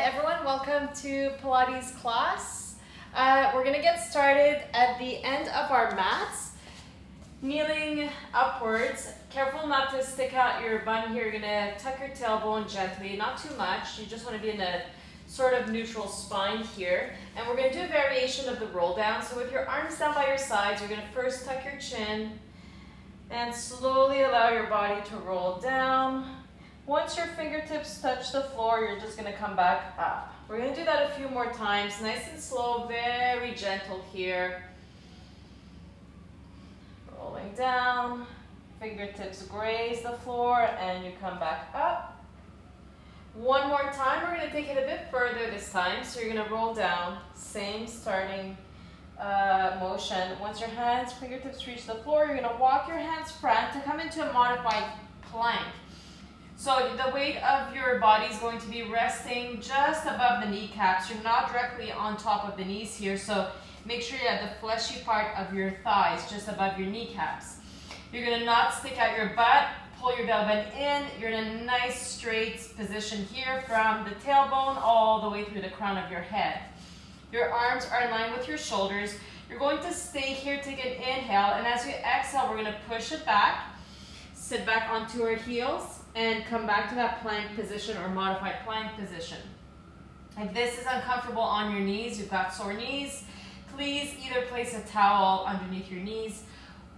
everyone, welcome to Pilates class. We're gonna get started at the end of our mats, kneeling upwards. Careful not to stick out your bum here. You're gonna tuck your tailbone gently, not too much. You just wanna be in a sort of neutral spine here. And we're gonna do a variation of the roll down. So with your arms down by your sides, you're gonna first tuck your chin and slowly allow your body to roll down. Once your fingertips touch the floor, you're just gonna come back up. We're gonna do that a few more times, nice and slow, very gentle here. Rolling down, fingertips graze the floor, and you come back up. One more time, we're gonna take it a bit further this time. So you're gonna roll down, same starting motion. Once your fingertips reach the floor, you're gonna walk your hands front to come into a modified plank. So the weight of your body is going to be resting just above the kneecaps. You're not directly on top of the knees here, so make sure you have the fleshy part of your thighs just above your kneecaps. You're gonna not stick out your butt, pull your belly button in. You're in a nice straight position here from the tailbone all the way through the crown of your head. Your arms are in line with your shoulders. You're going to stay here, take an inhale, and as you exhale, we're gonna push it back, sit back onto our heels, and come back to that plank position or modified plank position. If this is uncomfortable on your knees, you've got sore knees, please either place a towel underneath your knees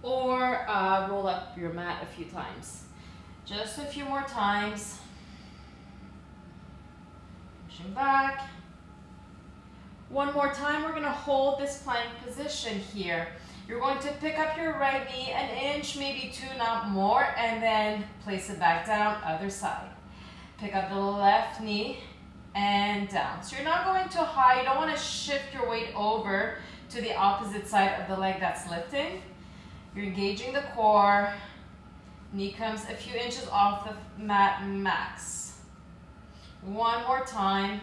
or roll up your mat a few times. Just a few more times. Pushing back. One more time, we're gonna hold this plank position here. You're going to pick up your right knee an inch, maybe two, not more, and then place it back down, other side. Pick up the left knee and down. So you're not going too high. You don't want to shift your weight over to the opposite side of the leg that's lifting. You're engaging the core. Knee comes a few inches off the mat max. One more time.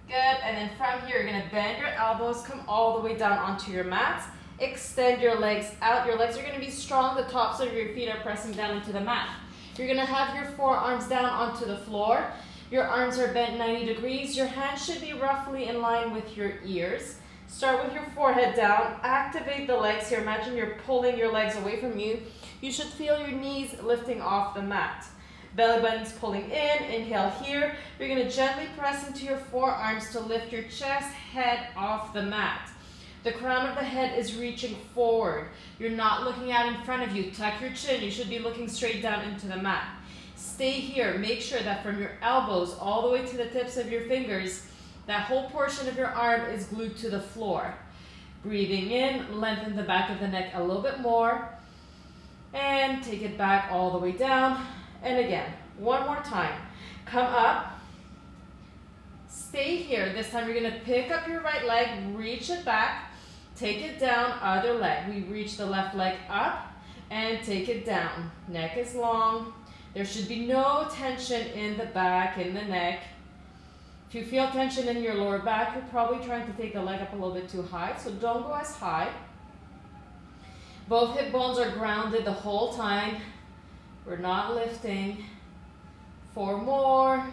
Good, and then from here, you're gonna bend your elbows, come all the way down onto your mats. Extend your legs out. Your legs are gonna be strong. The tops of your feet are pressing down into the mat. You're gonna have your forearms down onto the floor. Your arms are bent 90 degrees. Your hands should be roughly in line with your ears. Start with your forehead down. Activate the legs here. Imagine you're pulling your legs away from you. You should feel your knees lifting off the mat. Belly button's pulling in, inhale here. You're gonna gently press into your forearms to lift your chest, head off the mat. The crown of the head is reaching forward. You're not looking out in front of you. Tuck your chin. You should be looking straight down into the mat. Stay here. Make sure that from your elbows all the way to the tips of your fingers, that whole portion of your arm is glued to the floor. Breathing in, lengthen the back of the neck a little bit more. And take it back all the way down. And again, one more time. Come up. Stay here. This time you're going to pick up your right leg, reach it back, take it down, other leg. We reach the left leg up and take it down. Neck is long. There should be no tension in the back, in the neck. If you feel tension in your lower back, you're probably trying to take the leg up a little bit too high, so don't go as high. Both hip bones are grounded the whole time. We're not lifting. 4 more.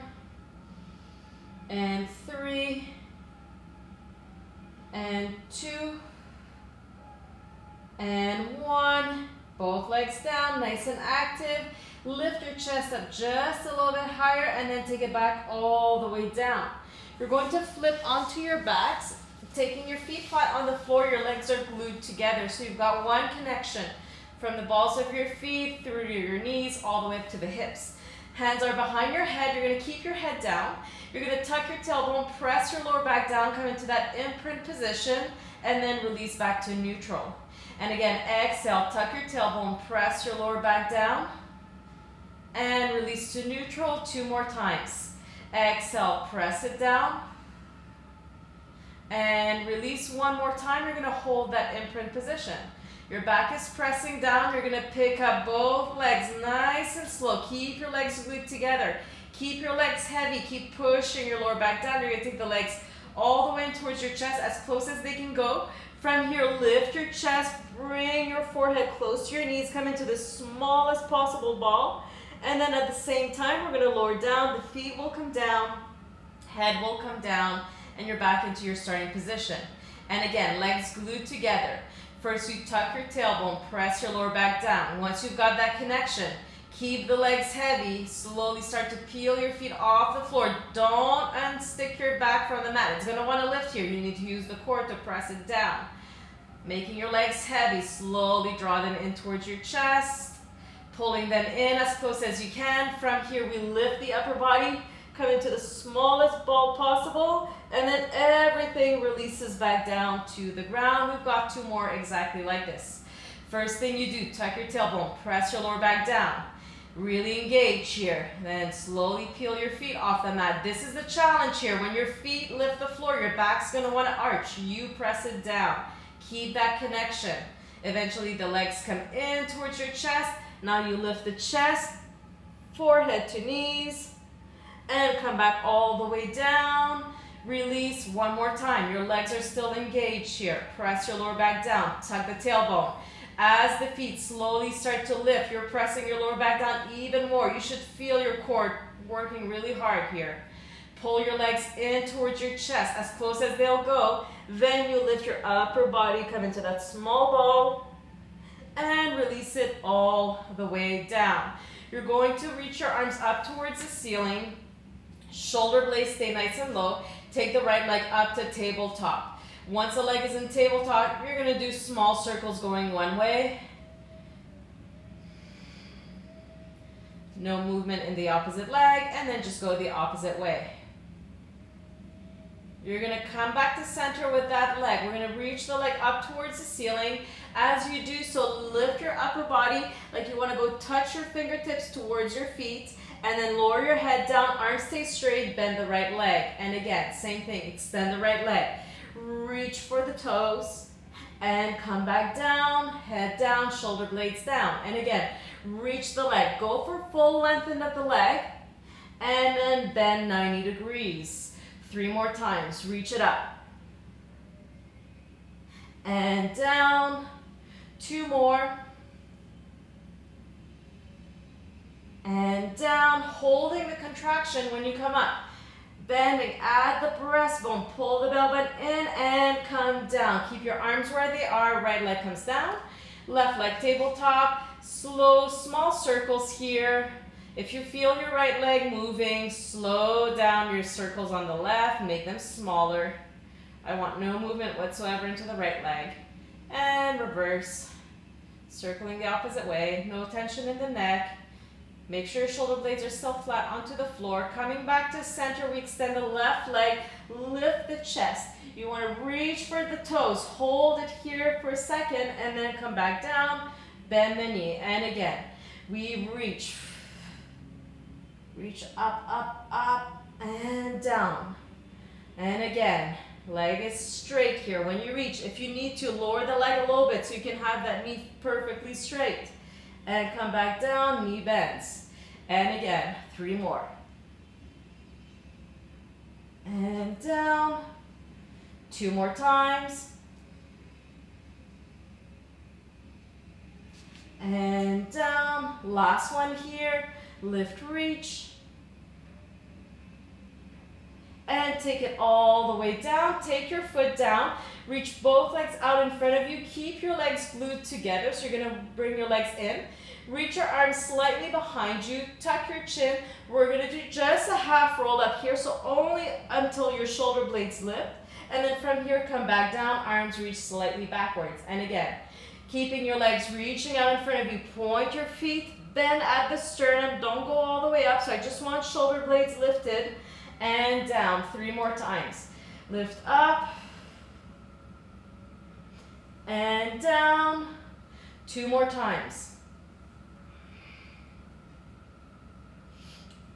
And 3. And 2. And 1. Both legs down, nice and active. Lift your chest up just a little bit higher and then take it back all the way down. You're going to flip onto your backs, taking your feet flat on the floor. Your legs are glued together, so you've got one connection from the balls of your feet through your knees all the way up to the hips. Hands are behind your head. You're going to keep your head down. You're going to tuck your tailbone, press your lower back down, come into that imprint position, and then release back to neutral. And again, exhale, tuck your tailbone, press your lower back down, and release to neutral 2 more times. Exhale, press it down, and release 1 more time. You're going to hold that imprint position. Your back is pressing down. You're going to pick up both legs nice and slow. Keep your legs glued together. Keep your legs heavy. Keep pushing your lower back down. You're going to take the legs all the way in towards your chest, as close as they can go. From here, lift your chest. Bring your forehead close to your knees. Come into the smallest possible ball. And then at the same time, we're gonna lower down, the feet will come down, head will come down, and you're back into your starting position. And again, legs glued together. First, you tuck your tailbone, press your lower back down. Once you've got that connection, keep the legs heavy. Slowly start to peel your feet off the floor. Don't unstick your back from the mat. It's going to want to lift here. You need to use the core to press it down. Making your legs heavy. Slowly draw them in towards your chest. Pulling them in as close as you can. From here, we lift the upper body. Come into the smallest ball possible, and then everything releases back down to the ground. We've got 2 more exactly like this. First thing you do, tuck your tailbone, press your lower back down. Really engage here. Then slowly peel your feet off the mat. This is the challenge here. When your feet lift the floor, your back's gonna wanna arch. You press it down. Keep that connection. Eventually the legs come in towards your chest. Now you lift the chest, forehead to knees, and come back all the way down. Release one more time. Your legs are still engaged here. Press your lower back down. Tuck the tailbone. As the feet slowly start to lift, you're pressing your lower back down even more. You should feel your core working really hard here. Pull your legs in towards your chest as close as they'll go. Then you lift your upper body, come into that small ball, and release it all the way down. You're going to reach your arms up towards the ceiling. Shoulder blades stay nice and low. Take the right leg up to tabletop. Once the leg is in tabletop, you're going to do small circles going one way. No movement in the opposite leg, and then just go the opposite way. You're going to come back to center with that leg. We're going to reach the leg up towards the ceiling. As you do so, lift your upper body like you want to go touch your fingertips towards your feet. And then lower your head down, arms stay straight, bend the right leg. And again, same thing, extend the right leg. Reach for the toes and come back down, head down, shoulder blades down. And again, reach the leg. Go for full lengthen of the leg and then bend 90 degrees. 3 more times, reach it up. And down, 2 more. And down, holding the contraction when you come up. Bending at the breastbone, pull the belly button in and come down. Keep your arms where they are, right leg comes down. Left leg tabletop, slow, small circles here. If you feel your right leg moving, slow down your circles on the left, make them smaller. I want no movement whatsoever into the right leg. And reverse, circling the opposite way, no tension in the neck. Make sure your shoulder blades are still flat onto the floor. Coming back to center, we extend the left leg, lift the chest. You want to reach for the toes, hold it here for a second, and then come back down, bend the knee. And again, we reach up, up, up, and down. And again, leg is straight here. When you reach, if you need to, lower the leg a little bit so you can have that knee perfectly straight. And come back down, knee bends. And again, 3 more. And down. 2 more times. And down. Last one here. Lift, reach. And take it all the way down. Take your foot down. Reach both legs out in front of you. Keep your legs glued together. So you're going to bring your legs in. Reach your arms slightly behind you. Tuck your chin. We're going to do just a half roll up here. So only until your shoulder blades lift. And then from here, come back down. Arms reach slightly backwards. And again, keeping your legs reaching out in front of you. Point your feet. Bend at the sternum. Don't go all the way up. So I just want shoulder blades lifted. And down. 3 more times. Lift up. And down. 2 more times.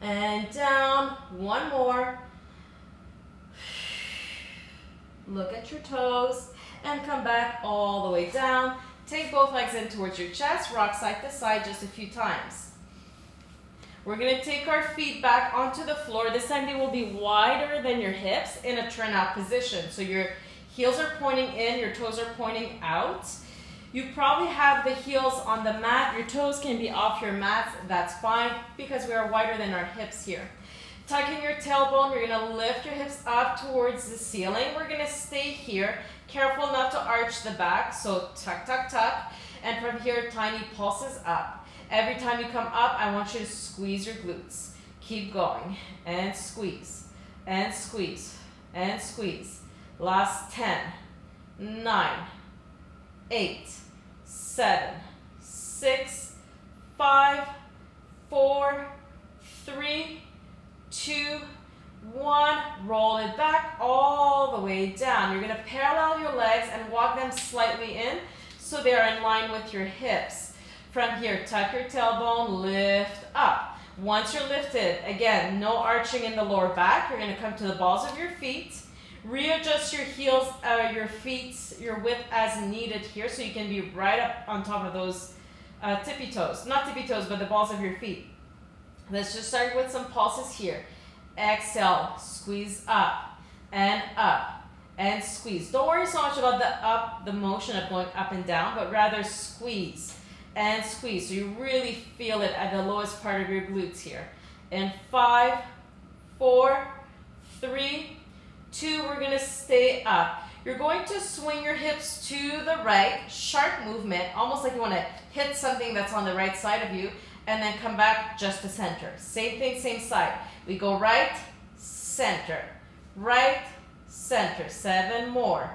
And down. 1 more. Look at your toes. And come back all the way down. Take both legs in towards your chest. Rock side to side just a few times. We're going to take our feet back onto the floor. This time they will be wider than your hips in a turnout position. So your heels are pointing in, your toes are pointing out. You probably have the heels on the mat. Your toes can be off your mats. That's fine because we are wider than our hips here. Tucking your tailbone, you're gonna lift your hips up towards the ceiling. We're gonna stay here. Careful not to arch the back, so tuck, tuck, tuck. And from here, tiny pulses up. Every time you come up, I want you to squeeze your glutes. Keep going, and squeeze, and squeeze, and squeeze. Last 10, 9, 8, 7, 6, 5, 4, 3, 2, 1. Roll it back all the way down. You're gonna parallel your legs and walk them slightly in so they are in line with your hips. From here, tuck your tailbone, lift up. Once you're lifted, again, no arching in the lower back. You're gonna come to the balls of your feet. Readjust your heels, your feet, your width as needed here so you can be right up on top of those tippy toes. Not tippy toes, but the balls of your feet. Let's just start with some pulses here. Exhale, squeeze up and squeeze. Don't worry so much about the motion of going up and down, but rather squeeze and squeeze. So you really feel it at the lowest part of your glutes here. In 5, 4, 3, 2, we're gonna stay up. You're going to swing your hips to the right, sharp movement, almost like you wanna hit something that's on the right side of you, and then come back just to center. Same thing, same side. We go right, center, right, center. 7 more.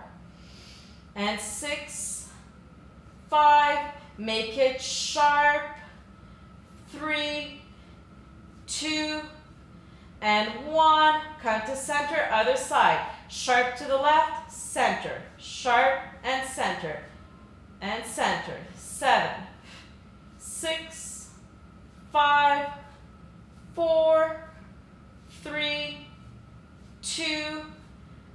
And 6, 5, make it sharp. 3, 2, and 1. Come to center, other side. Sharp to the left, center. Sharp and center. And center. 7, 6, 5, 4, 3, 2,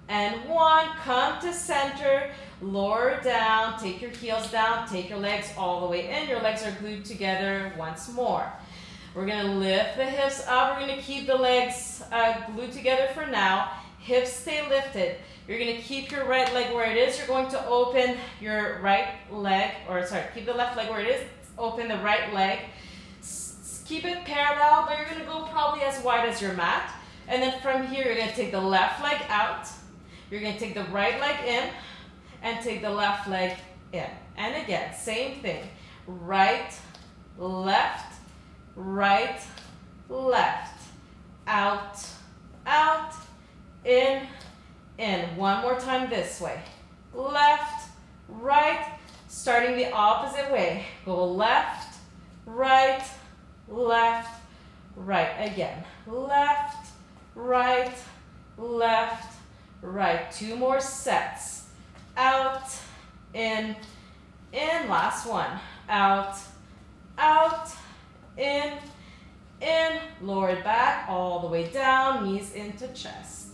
and 1. Come to center. Lower down. Take your heels down. Take your legs all the way in. Your legs are glued together once more. We're going to lift the hips up. We're going to keep the legs glued together for now. Hips stay lifted. You're going to keep your right leg where it is. You're going to open your right leg, keep the left leg where it is. Open the right leg. Keep it parallel, but you're going to go probably as wide as your mat. And then from here, you're going to take the left leg out. You're going to take the right leg in and take the left leg in. And again, same thing. Right, left, right, left, out, out, in, in. One more time this way. Left, right, starting the opposite way. Go left, right, left, right. Again, left, right, left, right. 2 more sets. Out, in, last one. Out, out, in, lower it back all the way down, knees into chest.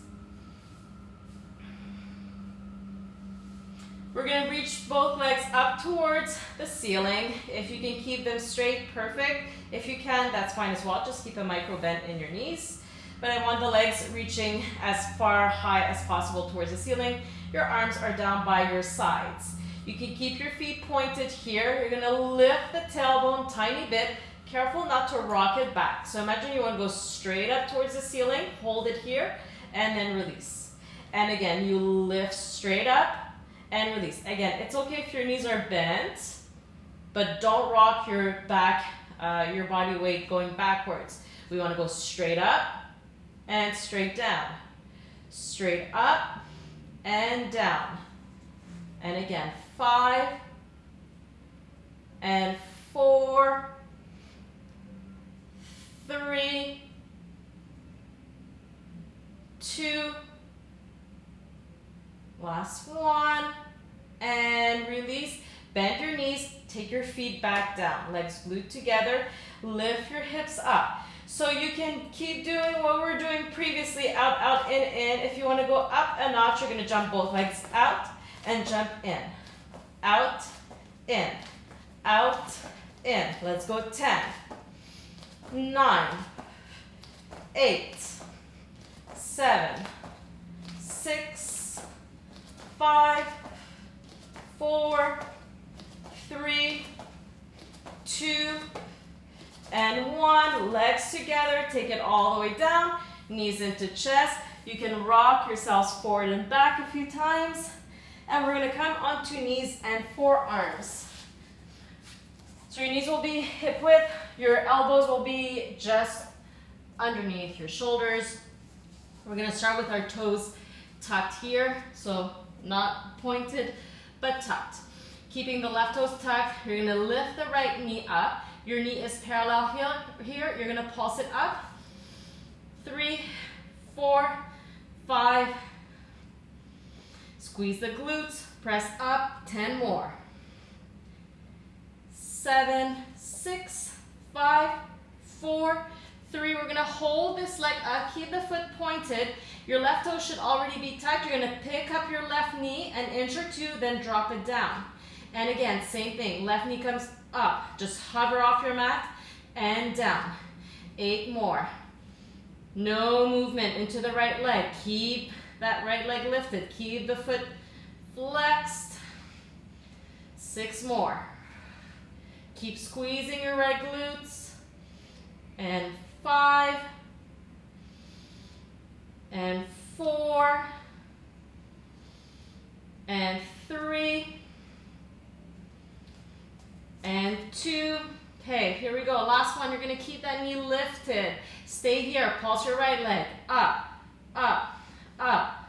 We're going to reach both legs up towards the ceiling. If you can keep them straight, perfect. If you can, that's fine as well. Just keep a micro bend in your knees. But I want the legs reaching as far high as possible towards the ceiling. Your arms are down by your sides. You can keep your feet pointed here. You're going to lift the tailbone tiny bit. Careful not to rock it back. So imagine you want to go straight up towards the ceiling. Hold it here and then release. And again, you lift straight up and release. Again, it's okay if your knees are bent, but don't rock your back, your body weight going backwards. We want to go straight up and straight down. Straight up and down. And again, 5 and 4, 3, 2, last one, and release. Bend your knees, take your feet back down, legs glued together, lift your hips up. So you can keep doing what we were doing previously, out, out, in. If you want to go up a notch, you're going to jump both legs out and jump in. Out, in, out, in. Let's go 10, 9, 8, 7, 6, 5, 4, 3, 2, and 1. Legs together, take it all the way down, knees into chest. You can rock yourselves forward and back a few times. And we're gonna come onto knees and forearms. So your knees will be hip width, your elbows will be just underneath your shoulders. We're gonna start with our toes tucked here, so not pointed, but tucked. Keeping the left toes tucked, you're gonna lift the right knee up. Your knee is parallel here. You're gonna pulse it up. 3, 4, 5. Squeeze the glutes, press up, 10 more. 7, 6, 5, 4, 3. We're gonna hold this leg up, keep the foot pointed. Your left toe should already be tucked. You're gonna pick up your left knee an inch or two, then drop it down. And again, same thing, left knee comes up. Just hover off your mat and down. 8 more. No movement into the right leg. Keep that right leg lifted. Keep the foot flexed. 6 more. Keep squeezing your right glutes. And 5. And 4. And 3. And 2. Okay, here we go. Last one. You're going to keep that knee lifted. Stay here. Pulse your right leg. Up, up, up.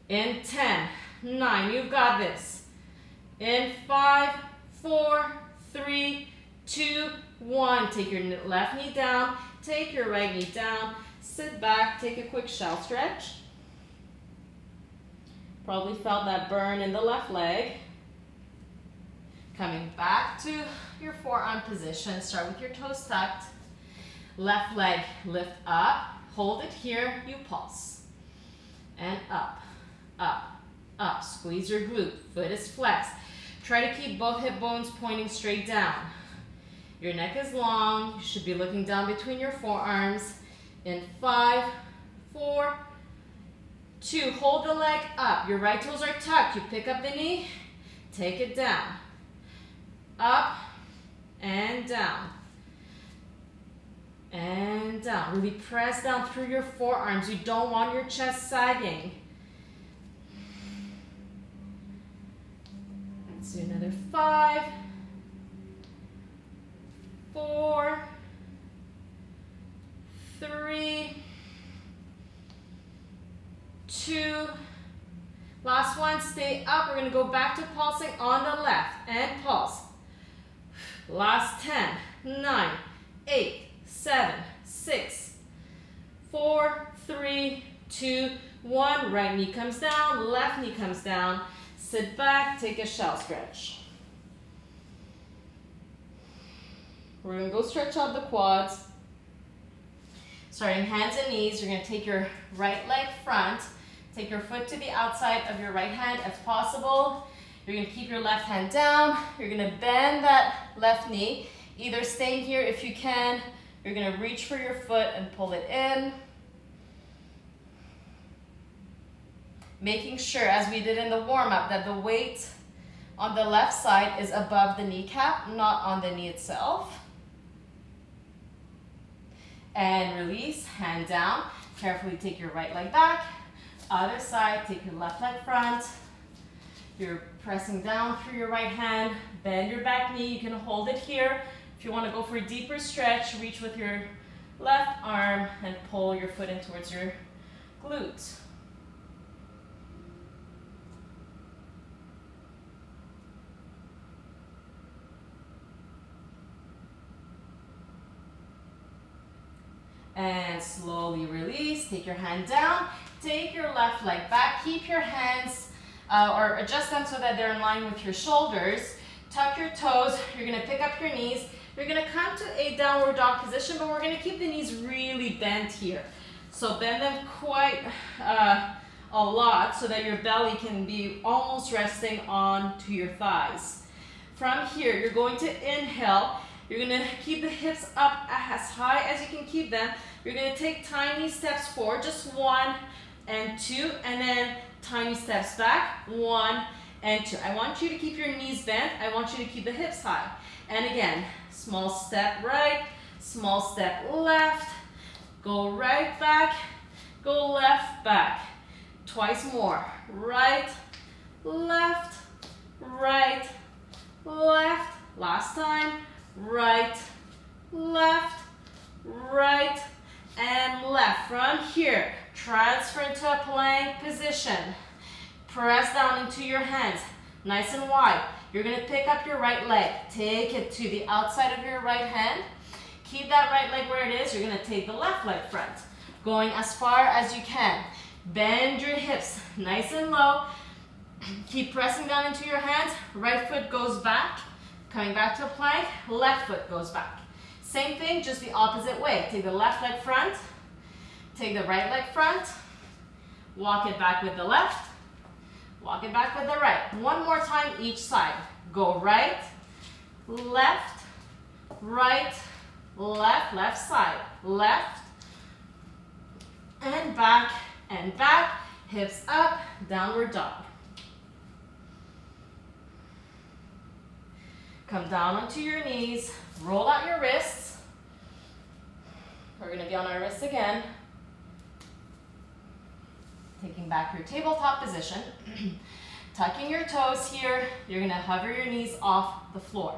In 10, 9. You've got this. In 5, 4, 3, 2, 1. Take your left knee down. Take your right knee down. Sit back. Take a quick shell stretch. Probably felt that burn in the left leg. Coming back to your forearm position. Start with your toes tucked. Left leg lift up. Hold it here. You pulse. And up, up, up. Squeeze your glute. Foot is flexed. Try to keep both hip bones pointing straight down. Your neck is long. You should be looking down between your forearms. In 5, 4, 2. Hold the leg up. Your right toes are tucked. You pick up the knee. Take it down. Up and down. And down. Really press down through your forearms. You don't want your chest sagging. Let's do another 5, 4, 3, 2. Last one, stay up. We're going to go back to pulsing on the left and pulse. Last 10, 9, 8, 7, 6, 4, 3, 2, 1. Right knee comes down, left knee comes down. Sit back, take a shell stretch. We're going to go stretch out the quads. Starting hands and knees, you're going to take your right leg front. Take your foot to the outside of your right hand if possible. You're going to keep your left hand down. You're going to bend that left knee. Either staying here if you can. You're going to reach for your foot and pull it in. Making sure, as we did in the warm-up, that the weight on the left side is above the kneecap, not on the knee itself. And release, hand down. Carefully take your right leg back. Other side, take your left leg front. You're pressing down through your right hand. Bend your back knee. You can hold it here. If you want to go for a deeper stretch, reach with your left arm and pull your foot in towards your glute. And slowly release. Take your hand down. Take your left leg back. Keep your hands or adjust them so that they're in line with your shoulders. Tuck your toes. You're going to pick up your knees. You're going to come to a downward dog position, but we're going to keep the knees really bent here. So bend them quite a lot so that your belly can be almost resting onto your thighs. From here, you're going to inhale. You're going to keep the hips up as high as you can keep them. You're going to take tiny steps forward, just 1 and 2, and then tiny steps back, 1 and 2. I want you to keep your knees bent. I want you to keep the hips high. And again, small step right, small step left, go right back, go left back. Twice more. Right, left, right, left. Last time. Right, left, right, and left. From here, transfer into a plank position. Press down into your hands, nice and wide. You're gonna pick up your right leg. Take it to the outside of your right hand. Keep that right leg where it is. You're gonna take the left leg front, going as far as you can. Bend your hips, nice and low. Keep pressing down into your hands. Right foot goes back, coming back to a plank. Left foot goes back. Same thing, just the opposite way. Take the left leg front, take the right leg front, walk it back with the left, walk it back with the right. One more time each side. Go right, left, right, left, left side, left, and back, hips up, downward dog. Come down onto your knees, roll out your wrists. We're gonna be on our wrists again. Taking back your tabletop position. Tucking your toes here. You're gonna hover your knees off the floor.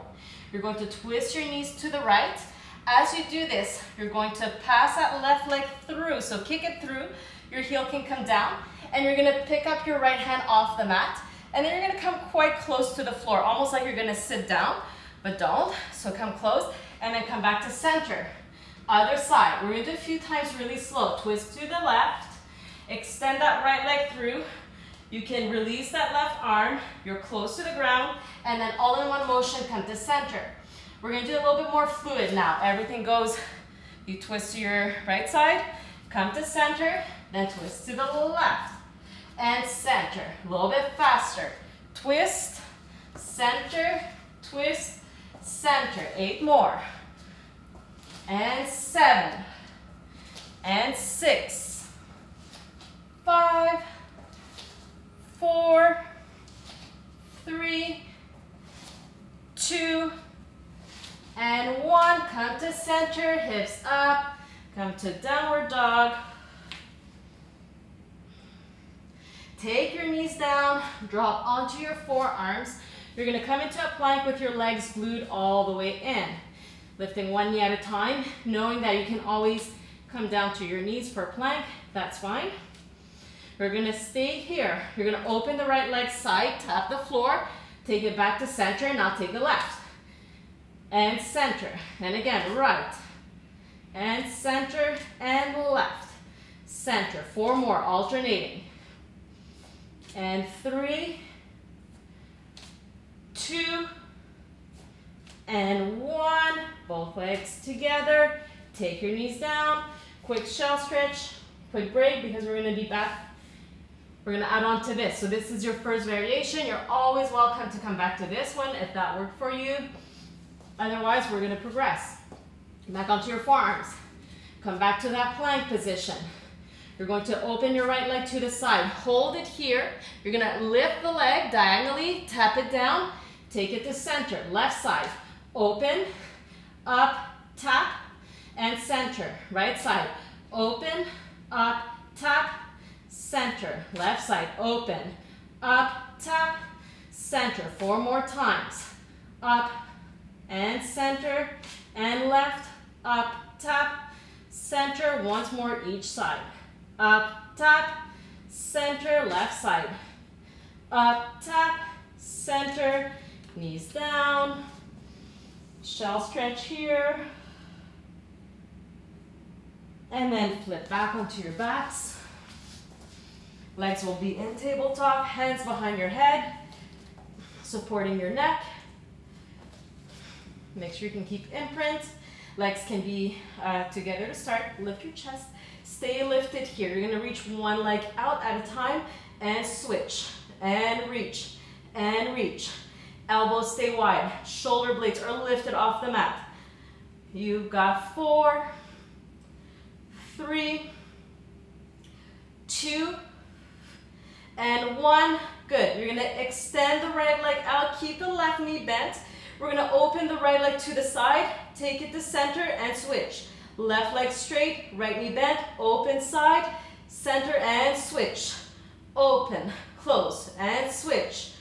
You're going to twist your knees to the right. As you do this, you're going to pass that left leg through. So kick it through. Your heel can come down. And you're gonna pick up your right hand off the mat. And then you're gonna come quite close to the floor, almost like you're gonna sit down, but don't. So come close, and then come back to center. Other side, we're gonna do a few times really slow. Twist to the left, extend that right leg through. You can release that left arm, you're close to the ground, and then all in one motion, come to center. We're gonna do a little bit more fluid now. Everything goes, you twist to your right side, come to center, then twist to the left. And center, a little bit faster. Twist, center, twist, center. 8 more. And 7. And 6. 5. 4. 3. 2. And 1. Come to center, hips up. Come to downward dog. Take your knees down, drop onto your forearms. You're gonna come into a plank with your legs glued all the way in. Lifting one knee at a time, knowing that you can always come down to your knees for a plank, that's fine. We're gonna stay here. You're gonna open the right leg side, tap the floor, take it back to center, and now take the left. And center, and again, right. And center, and left. Center, 4 more, alternating. And 3, 2, and 1. Both legs together. Take your knees down. Quick shell stretch, quick break because we're gonna be back. We're gonna add on to this. So this is your first variation. You're always welcome to come back to this one if that worked for you. Otherwise, we're gonna progress. Back onto your forearms. Come back to that plank position. You're going to open your right leg to the side. Hold it here. You're gonna lift the leg diagonally, tap it down, take it to center. Left side, open, up, tap, and center. Right side, open, up, tap, center. Left side, open, up, tap, center. 4 more times. Up, and center, and left, up, tap, center. Once more each side. Up, tap, center, left side. Up, tap, center, knees down. Shell stretch here. And then flip back onto your backs. Legs will be in tabletop, hands behind your head, supporting your neck. Make sure you can keep imprint. Legs can be together to start. Lift your chest. Stay lifted here. You're gonna reach one leg out at a time and switch and reach and reach. Elbows stay wide. Shoulder blades are lifted off the mat. You've got 4, 3, 2, and 1. Good. You're going to extend the right leg out. Keep the left knee bent. We're going to open the right leg to the side. Take it to center and switch. Left leg straight, right knee bent, open side, center and switch. Open, close, and switch.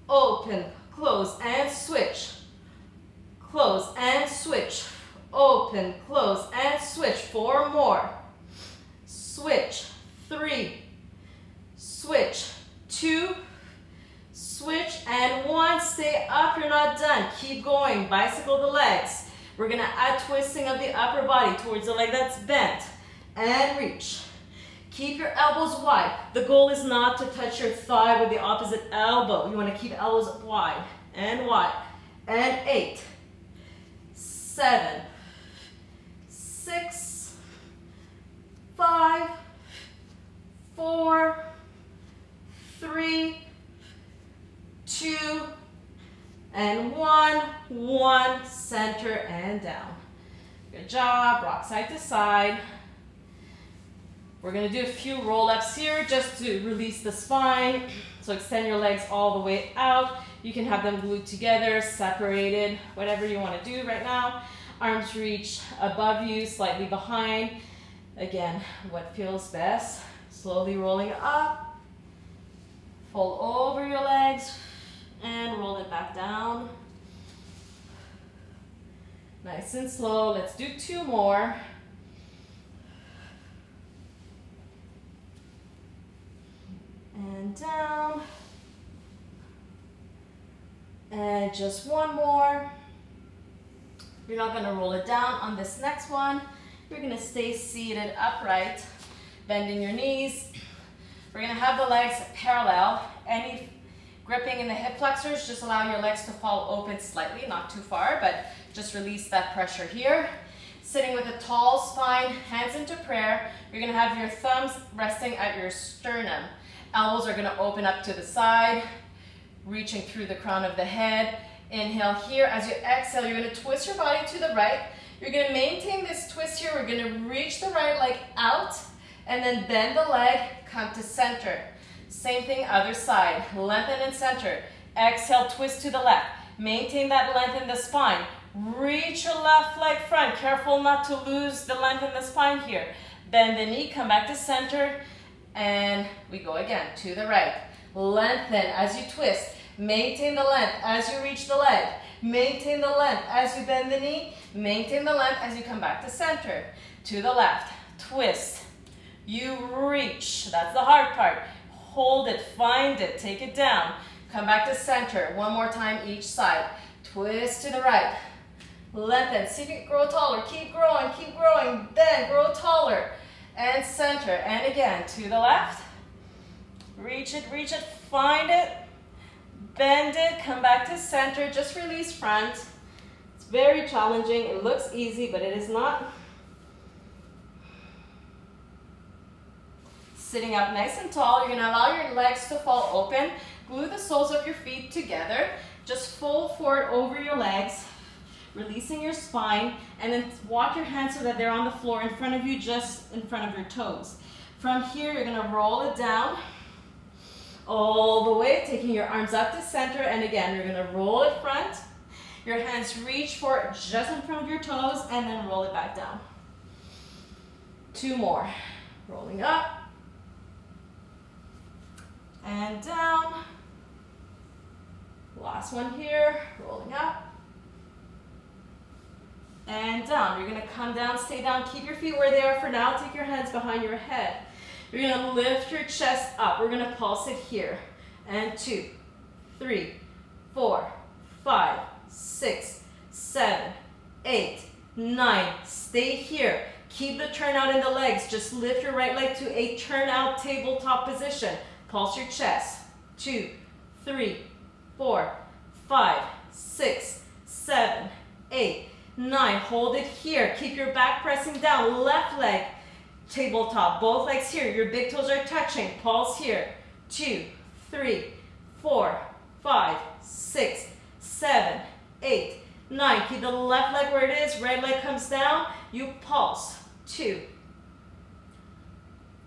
Open, close, and switch. Close and switch. Open, close, and switch. 4 more. Switch. 3. Switch. 2. Switch and 1. Stay up. You're not done. Keep going. Bicycle the legs. We're going to add twisting of the upper body towards the leg that's bent. And reach. Keep your elbows wide. The goal is not to touch your thigh with the opposite elbow. You want to keep elbows wide and wide. And 8, 7, 6, 5, 4, 3, 2, and 1. 1, center and down. Good job. Rock side to side. We're going to do a few roll-ups here just to release the spine. So extend your legs all the way out. You can have them glued together, separated, whatever you want to do right now. Arms reach above you, slightly behind. Again, what feels best. Slowly rolling up. Fold over your legs and roll it back down. Nice and slow. Let's do 2 more. And down. And just 1 more. You're not going to roll it down on this next one. You're going to stay seated upright, bending your knees. We're going to have the legs parallel. Any gripping in the hip flexors, just allow your legs to fall open slightly, not too far, but just release that pressure here. Sitting with a tall spine, hands into prayer. You're going to have your thumbs resting at your sternum. Elbows are going to open up to the side, reaching through the crown of the head. Inhale here. As you exhale, you're going to twist your body to the right. You're going to maintain this twist here. We're going to reach the right leg out and then bend the leg, come to center. Same thing, other side. Lengthen and center. Exhale, twist to the left. Maintain that length in the spine. Reach your left leg front. Careful not to lose the length in the spine here. Bend the knee, come back to center. And we go again to the right. Lengthen as you twist. Maintain the length as you reach the leg. Maintain the length as you bend the knee. Maintain the length as you come back to center. To the left. Twist. You reach. That's the hard part. Hold it. Find it. Take it down. Come back to center. 1 more time each side. Twist to the right. Lengthen. See if you can grow taller. Keep growing. Keep growing. Bend. Grow taller. And center. And again, to the left. Reach it, find it. Bend it, come back to center. Just release front. It's very challenging. It looks easy, but it is not. Sitting up nice and tall. You're going to allow your legs to fall open. Glue the soles of your feet together. Just fold forward over your legs. Releasing your spine, and then walk your hands so that they're on the floor in front of you, just in front of your toes. From here, you're going to roll it down all the way, taking your arms up to center, and again, you're going to roll it front. Your hands reach for just in front of your toes, and then roll it back down. 2 more. Rolling up and down. Last one here, rolling up. And down. You're going to come down, stay down, keep your feet where they are for now. Take your hands behind your head. You're going to lift your chest up. We're going to pulse it here. And 2, 3, 4, 5, 6, 7, 8, 9. Stay here. Keep the turnout in the legs. Just lift your right leg to a turnout tabletop position. Pulse your chest. 2, 3, 4, 5, 6, 7, 8, 9. Hold it here. Keep your back pressing down. Left leg, tabletop. Both legs here. Your big toes are touching. Pulse here. 2, 3, 4, 5, 6, 7, 8, 9. Keep the left leg where it is. Right leg comes down. You pulse. 2,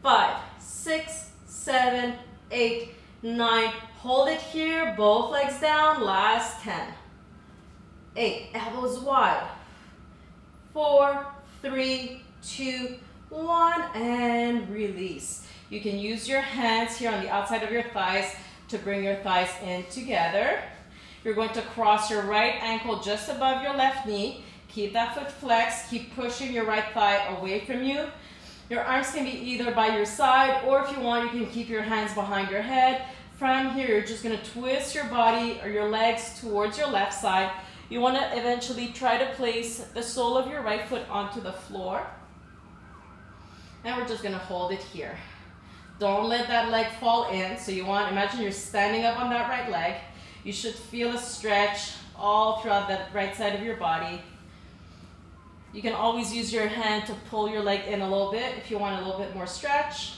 5, 6, 7, 8, 9, hold it here, both legs down, last 10. 8, elbows wide. 4, 3, 2, 1, and release. You can use your hands here on the outside of your thighs to bring your thighs in together. You're going to cross your right ankle just above your left knee. Keep that foot flexed. Keep pushing your right thigh away from you. Your arms can be either by your side, or if you want, you can keep your hands behind your head. From here, you're just going to twist your body or your legs towards your left side. You want to eventually try to place the sole of your right foot onto the floor. And we're just going to hold it here. Don't let that leg fall in. So you want, imagine you're standing up on that right leg. You should feel a stretch all throughout the right side of your body. You can always use your hand to pull your leg in a little bit if you want a little bit more stretch.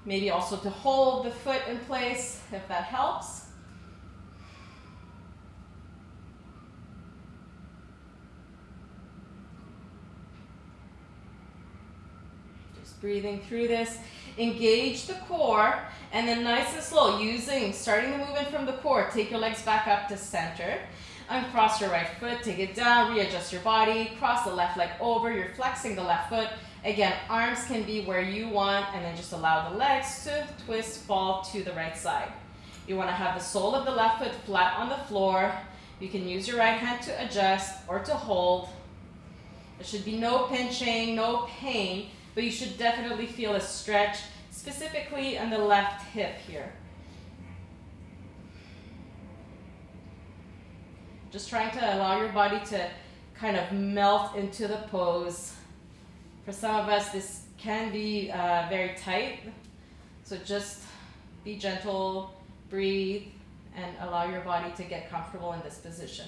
Maybe also to hold the foot in place if that helps. Just breathing through this. Engage the core, and then nice and slow, starting the movement from the core. Take your legs back up to center. Uncross your right foot, take it down, readjust your body, cross the left leg over, you're flexing the left foot. Again, arms can be where you want, and then just allow the legs to twist, fall to the right side. You want to have the sole of the left foot flat on the floor. You can use your right hand to adjust or to hold. There should be no pinching, no pain, but you should definitely feel a stretch, specifically on the left hip here. Just trying to allow your body to kind of melt into the pose. For some of us, this can be very tight. So just be gentle, breathe, and allow your body to get comfortable in this position.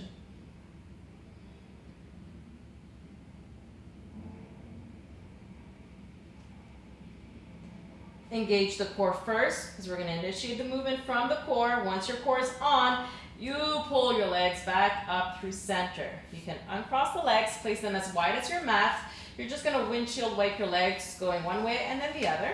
Engage the core first, because we're going to initiate the movement from the core. Once your core is on, you pull your legs back up through center. You can uncross the legs, place them as wide as your mat. You're just going to windshield wipe your legs going one way and then the other.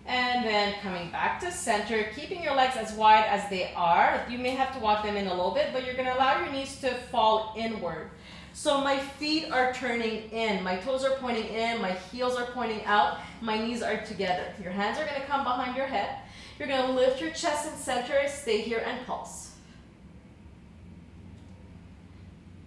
And then coming back to center, keeping your legs as wide as they are. You may have to walk them in a little bit, but you're going to allow your knees to fall inward. So my feet are turning in, my toes are pointing in, my heels are pointing out, my knees are together. Your hands are going to come behind your head. You're going to lift your chest and center, stay here and pulse.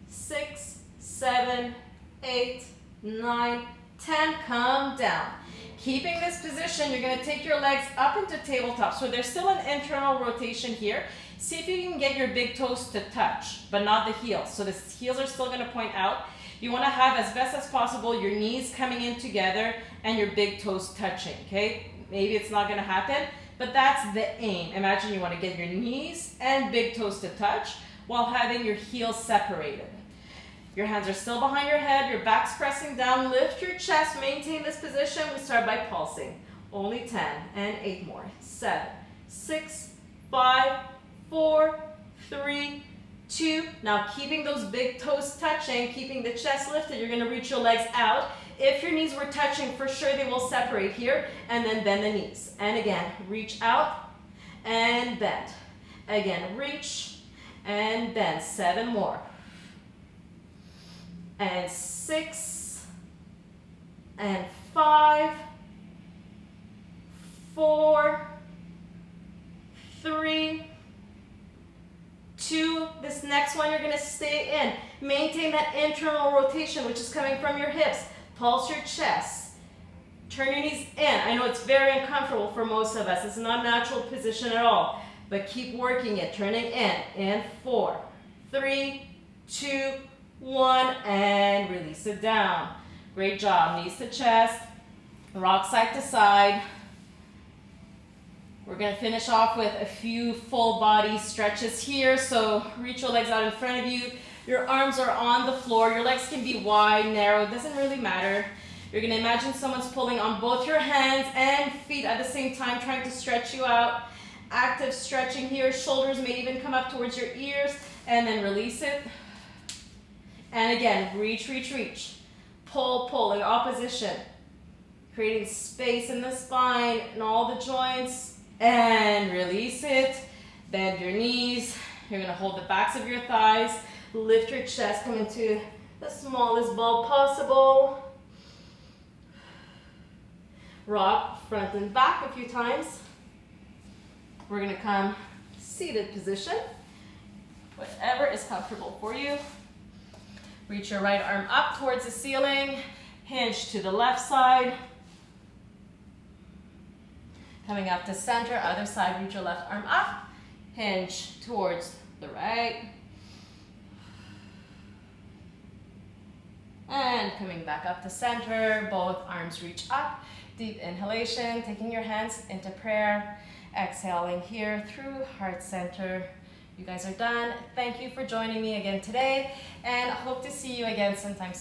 6, 7, 8, 9, 10, come down. Keeping this position, you're going to take your legs up into tabletop. So there's still an internal rotation here. See if you can get your big toes to touch, but not the heels. So the heels are still going to point out. You want to have, as best as possible, your knees coming in together and your big toes touching, okay? Maybe it's not going to happen, but that's the aim. Imagine you want to get your knees and big toes to touch while having your heels separated. Your hands are still behind your head, your back's pressing down, lift your chest, maintain this position. We start by pulsing. Only 10 and 8 more. 7, 6, 5, 4, 3, 2. Now keeping those big toes touching, keeping the chest lifted, you're going to reach your legs out. If your knees were touching, for sure they will separate here, and then bend the knees. And again, reach out and bend. Again, reach and bend. 7 more. And 6, and 5, 4, 3, 2. This next one you're going to stay in. Maintain that internal rotation, which is coming from your hips. Pulse your chest. Turn your knees in. I know it's very uncomfortable for most of us. It's not a natural position at all. But keep working it. Turning in. In 4, 3, 2, 1, and release it down. Great job. Knees to chest. Rock side to side. We're going to finish off with a few full body stretches here. So reach your legs out in front of you. Your arms are on the floor. Your legs can be wide, narrow. It doesn't really matter. You're going to imagine someone's pulling on both your hands and feet at the same time, trying to stretch you out. Active stretching here. Shoulders may even come up towards your ears, and then release it. And again, reach, reach, reach. Pull, pull in opposition. creating space in the spine and all the joints, and release it. Bend your knees. You're gonna hold the backs of your thighs, lift your chest, come into the smallest ball possible. Rock front and back a few times. We're gonna come seated position, whatever is comfortable for you. Reach your right arm up towards the ceiling, hinge to the left side. Coming up to center, other side, reach your left arm up, hinge towards the right. And coming back up to center, both arms reach up. Deep inhalation, taking your hands into prayer. Exhaling here through heart center. You guys are done. Thank you for joining me again today, and hope to see you again sometime soon.